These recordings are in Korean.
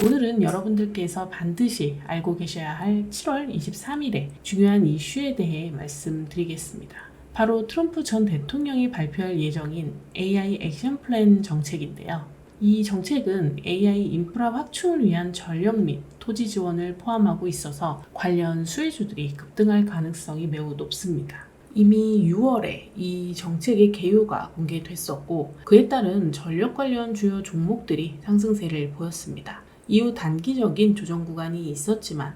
오늘은 여러분들께서 반드시 알고 계셔야 할 7월 23일의 중요한 이슈에 대해 말씀드리겠습니다. 바로 트럼프 전 대통령이 발표할 예정인 AI 액션 플랜 정책인데요. 이 정책은 AI 인프라 확충을 위한 전력 및 토지 지원을 포함하고 있어서 관련 수혜주들이 급등할 가능성이 매우 높습니다. 이미 6월에 이 정책의 개요가 공개됐었고 그에 따른 전력 관련 주요 종목들이 상승세를 보였습니다. 이후 단기적인 조정 구간이 있었지만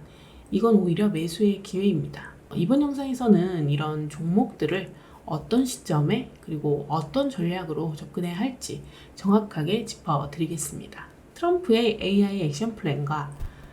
이건 오히려 매수의 기회입니다. 이번 영상에서는 이런 종목들을 어떤 시점에 그리고 어떤 전략으로 접근해야 할지 정확하게 짚어드리겠습니다. 트럼프의 AI 액션 플랜과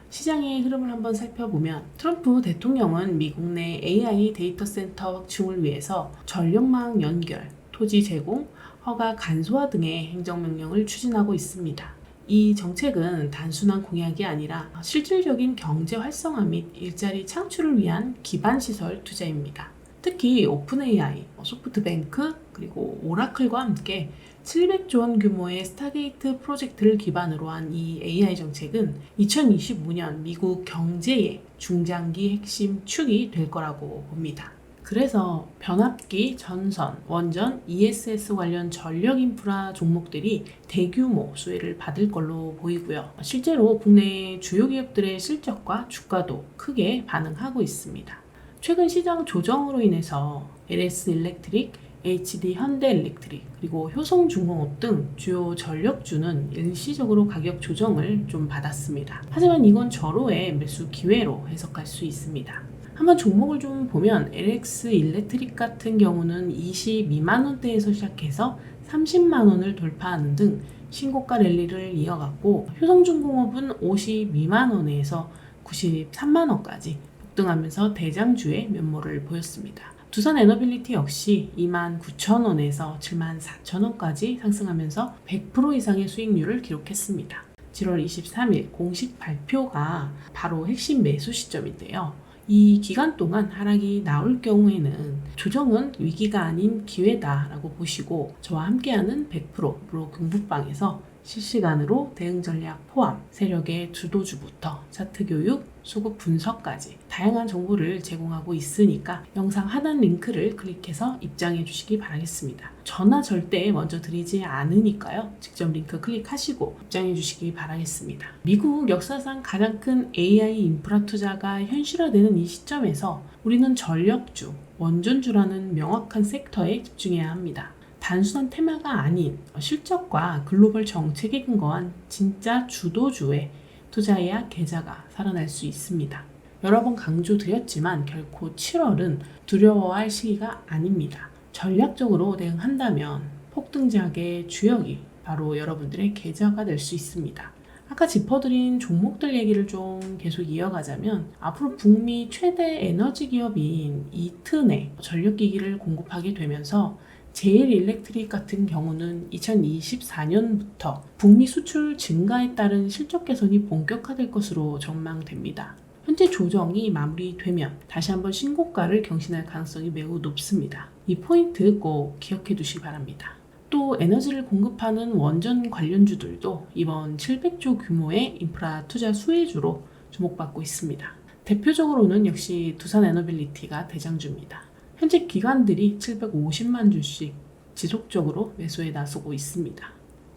시장의 흐름을 한번 살펴보면 트럼프 대통령은 미국 내 AI 데이터 센터 확충을 위해서 전력망 연결, 토지 제공, 허가 간소화 등의 행정명령을 추진하고 있습니다. 이 정책은 단순한 공약이 아니라 실질적인 경제 활성화 및 일자리 창출을 위한 기반시설 투자입니다. 특히 오픈 AI, 소프트뱅크, 그리고 오라클과 함께 700조 원 규모의 스타게이트 프로젝트를 기반으로 한 이 AI 정책은 2025년 미국 경제의 중장기 핵심 축이 될 거라고 봅니다. 그래서 변압기, 전선, 원전, ESS 관련 전력 인프라 종목들이 대규모 수혜를 받을 걸로 보이고요. 실제로 국내 주요 기업들의 실적과 주가도 크게 반응하고 있습니다. 최근 시장 조정으로 인해서 LS 일렉트릭, HD 현대일렉트릭, 그리고 효성중공업 등 주요 전력주는 일시적으로 가격 조정을 좀 받았습니다. 하지만 이건 절호의 매수 기회로 해석할 수 있습니다. 한번 종목을 좀 보면 LX 일렉트릭 같은 경우는 22만 원대에서 시작해서 30만 원을 돌파하는 등 신고가 랠리를 이어갔고 효성중공업은 52만 원에서 93만 원까지 급등하면서 대장주의 면모를 보였습니다. 두산에너빌리티 역시 29,000원에서 74,000원까지 상승하면서 100% 이상의 수익률을 기록했습니다. 7월 23일 공식 발표가 바로 핵심 매수 시점인데요. 이 기간 동안 하락이 나올 경우에는 조정은 위기가 아닌 기회다라고 보시고 저와 함께하는 100% 공부방에서 실시간으로 대응 전략 포함, 세력의 주도주부터 차트 교육, 수급 분석까지 다양한 정보를 제공하고 있으니까 영상 하단 링크를 클릭해서 입장해 주시기 바라겠습니다. 전화 절대 먼저 드리지 않으니까요. 직접 링크 클릭하시고 입장해 주시기 바라겠습니다. 미국 역사상 가장 큰 AI 인프라 투자가 현실화되는 이 시점에서 우리는 전력주, 원전주라는 명확한 섹터에 집중해야 합니다. 단순한 테마가 아닌 실적과 글로벌 정책에 근거한 진짜 주도주에 투자해야 계좌가 살아날 수 있습니다. 여러 번 강조드렸지만 결코 7월은 두려워할 시기가 아닙니다. 전략적으로 대응한다면 폭등작의 주역이 바로 여러분들의 계좌가 될 수 있습니다. 아까 짚어드린 종목들 얘기를 좀 계속 이어가자면 앞으로 북미 최대 에너지 기업인 이튼에 전력기기를 공급하게 되면서 제일 일렉트릭 같은 경우는 2024년부터 북미 수출 증가에 따른 실적 개선이 본격화될 것으로 전망됩니다. 현재 조정이 마무리되면 다시 한번 신고가를 경신할 가능성이 매우 높습니다. 이 포인트 꼭 기억해 두시기 바랍니다. 또 에너지를 공급하는 원전 관련주들도 이번 700조 규모의 인프라 투자 수혜주로 주목받고 있습니다. 대표적으로는 역시 두산에너빌리티가 대장주입니다. 현재 기관들이 750만 주씩 지속적으로 매수에 나서고 있습니다.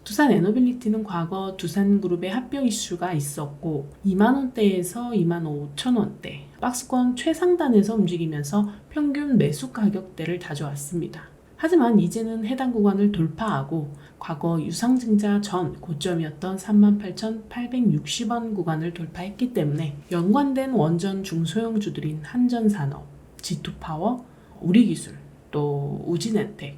두산에너빌리티는 과거 두산그룹의 합병 이슈가 있었고 2만원대에서 25,000원대 박스권 최상단에서 움직이면서 평균 매수 가격대를 다져왔습니다. 하지만 이제는 해당 구간을 돌파하고 과거 유상증자 전 고점이었던 38,860원 구간을 돌파했기 때문에 연관된 원전 중소형주들인 한전산업, G2파워, 우리기술, 또 우진엔텍,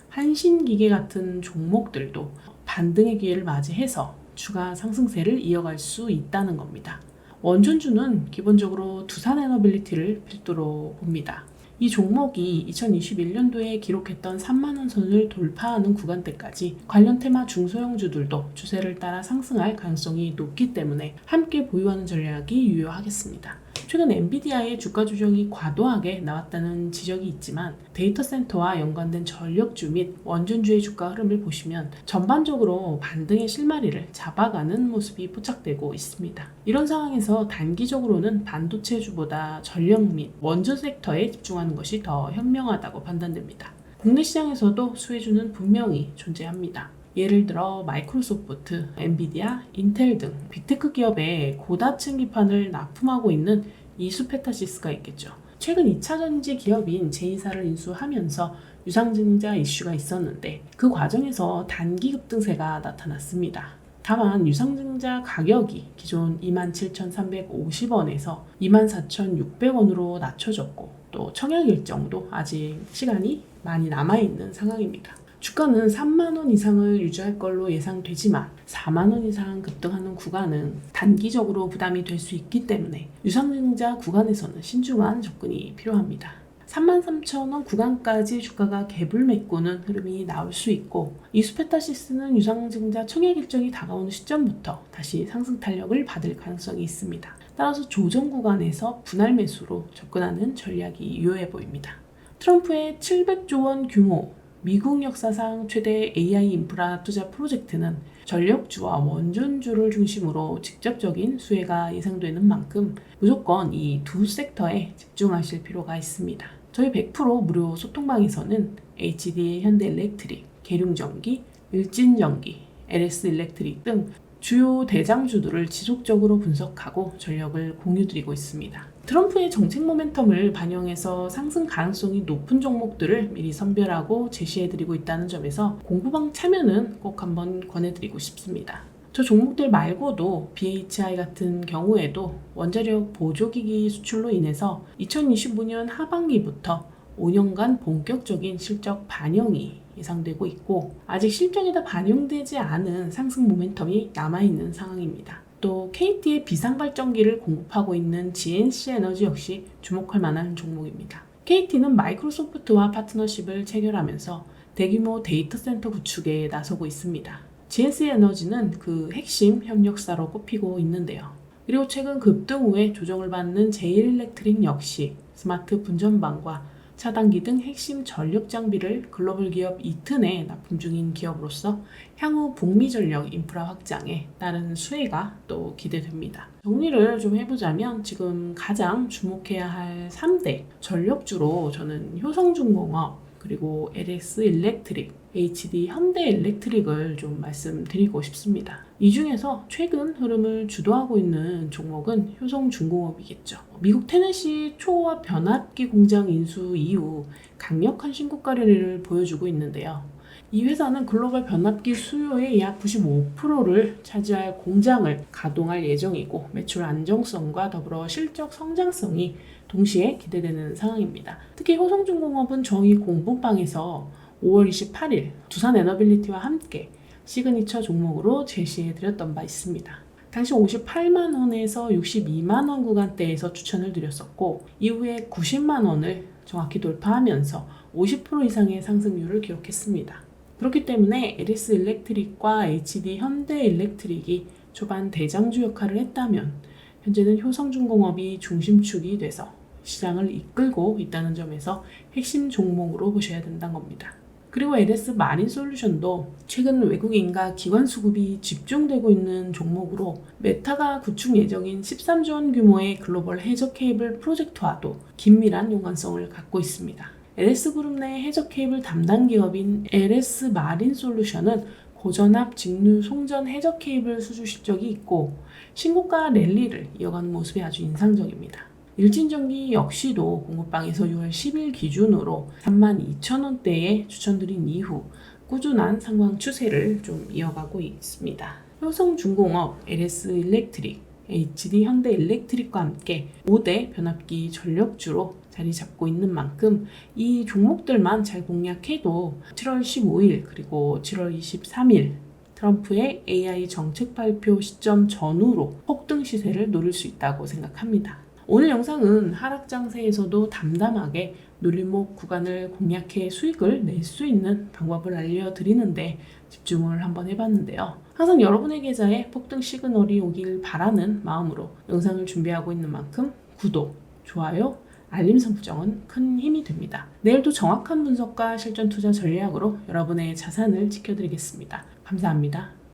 한신기계 같은 종목들도 반등의 기회를 맞이해서 추가 상승세를 이어갈 수 있다는 겁니다. 원전주는 기본적으로 두산에너빌리티를 필두로 봅니다. 이 종목이 2021년도에 기록했던 3만원 선을 돌파하는 구간대까지 관련 테마 중소형주들도 추세를 따라 상승할 가능성이 높기 때문에 함께 보유하는 전략이 유효하겠습니다. 최근 엔비디아의 주가 조정이 과도하게 나왔다는 지적이 있지만 데이터 센터와 연관된 전력주 및 원전주의 주가 흐름을 보시면 전반적으로 반등의 실마리를 잡아가는 모습이 포착되고 있습니다. 이런 상황에서 단기적으로는 반도체주보다 전력 및 원전 섹터에 집중하는 것이 더 현명하다고 판단됩니다. 국내 시장에서도 수혜주는 분명히 존재합니다. 예를 들어 마이크로소프트, 엔비디아, 인텔 등 빅테크 기업의 고다층 기판을 납품하고 있는 이수페타시스가 있겠죠. 최근 2차전지 기업인 제이사를 인수하면서 유상증자 이슈가 있었는데 그 과정에서 단기 급등세가 나타났습니다. 다만 유상증자 가격이 기존 27,350원에서 24,600원으로 낮춰졌고 또 청약 일정도 아직 시간이 많이 남아있는 상황입니다. 주가는 3만원 이상을 유지할 걸로 예상되지만 4만원 이상 급등하는 구간은 단기적으로 부담이 될 수 있기 때문에 유상증자 구간에서는 신중한 접근이 필요합니다. 33,000원 구간까지 주가가 갭을 메꾸는 흐름이 나올 수 있고 이수페타시스는 유상증자 청약 일정이 다가오는 시점부터 다시 상승 탄력을 받을 가능성이 있습니다. 따라서 조정 구간에서 분할 매수로 접근하는 전략이 유효해 보입니다. 트럼프의 700조 원 규모 미국 역사상 최대 AI 인프라 투자 프로젝트는 전력주와 원전주를 중심으로 직접적인 수혜가 예상되는 만큼 무조건 이 두 섹터에 집중하실 필요가 있습니다. 저희 100% 무료 소통방에서는 HD 현대일렉트릭, 계룡전기, 일진전기, LS일렉트릭 등 주요 대장주들을 지속적으로 분석하고 전력을 공유드리고 있습니다. 트럼프의 정책 모멘텀을 반영해서 상승 가능성이 높은 종목들을 미리 선별하고 제시해드리고 있다는 점에서 공부방 참여는 꼭 한번 권해드리고 싶습니다. 저 종목들 말고도 BHI 같은 경우에도 원자력 보조기기 수출로 인해서 2025년 하반기부터 5년간 본격적인 실적 반영이 예상되고 있고 아직 실적에다 반영되지 않은 상승 모멘텀이 남아있는 상황입니다. 또 KT의 비상발전기를 공급하고 있는 GNC 에너지 역시 주목할 만한 종목입니다. KT는 마이크로소프트와 파트너십을 체결하면서 대규모 데이터 센터 구축에 나서고 있습니다. GNC 에너지는 그 핵심 협력사로 꼽히고 있는데요. 그리고 최근 급등 후에 조정을 받는 제일일렉트릭 역시 스마트 분전방과 차단기 등 핵심 전력 장비를 글로벌 기업 이튼에 납품 중인 기업으로서 향후 북미 전력 인프라 확장에 따른 수혜가 또 기대됩니다. 정리를 좀 해보자면 지금 가장 주목해야 할 3대 전력주로 저는 효성중공업, 그리고 LS일렉트릭, HD 현대일렉트릭을 좀 말씀드리고 싶습니다. 이 중에서 최근 흐름을 주도하고 있는 종목은 효성중공업이겠죠. 미국 테네시 초호화 변압기 공장 인수 이후 강력한 신고가 랠리를 보여주고 있는데요. 이 회사는 글로벌 변압기 수요의 약 95%를 차지할 공장을 가동할 예정이고 매출 안정성과 더불어 실적 성장성이 동시에 기대되는 상황입니다. 특히 효성중공업은 저희 공부방에서 5월 28일 두산 에너빌리티와 함께 시그니처 종목으로 제시해드렸던 바 있습니다. 당시 58만원에서 62만원 구간대에서 추천을 드렸었고 이후에 90만원을 정확히 돌파하면서 50% 이상의 상승률을 기록했습니다. 그렇기 때문에 LS일렉트릭과 HD 현대일렉트릭이 초반 대장주 역할을 했다면 현재는 효성중공업이 중심축이 돼서 시장을 이끌고 있다는 점에서 핵심 종목으로 보셔야 된다는 겁니다. 그리고 LS 마린솔루션도 최근 외국인과 기관 수급이 집중되고 있는 종목으로 메타가 구축 예정인 13조 원 규모의 글로벌 해저 케이블 프로젝트와도 긴밀한 연관성을 갖고 있습니다. LS그룹 내 해저 케이블 담당 기업인 LS 마린솔루션은 고전압 직류 송전 해저 케이블 수주 실적이 있고 신고가 랠리를 이어가는 모습이 아주 인상적입니다. 일진전기 역시도 공급방에서 6월 10일 기준으로 32,000원대에 추천드린 이후 꾸준한 상황 추세를 좀 이어가고 있습니다. 효성중공업, LS일렉트릭, HD 현대일렉트릭과 함께 5대 변압기 전력주로 자리 잡고 있는 만큼 이 종목들만 잘 공략해도 7월 15일 그리고 7월 23일 트럼프의 AI 정책 발표 시점 전후로 폭등 시세를 노릴 수 있다고 생각합니다. 오늘 영상은 하락 장세에서도 담담하게 눌림목 구간을 공략해 수익을 낼 수 있는 방법을 알려드리는데 집중을 한번 해봤는데요. 항상 여러분의 계좌에 폭등 시그널이 오길 바라는 마음으로 영상을 준비하고 있는 만큼 구독, 좋아요, 알림 설정은 큰 힘이 됩니다. 내일도 정확한 분석과 실전 투자 전략으로 여러분의 자산을 지켜드리겠습니다. 감사합니다.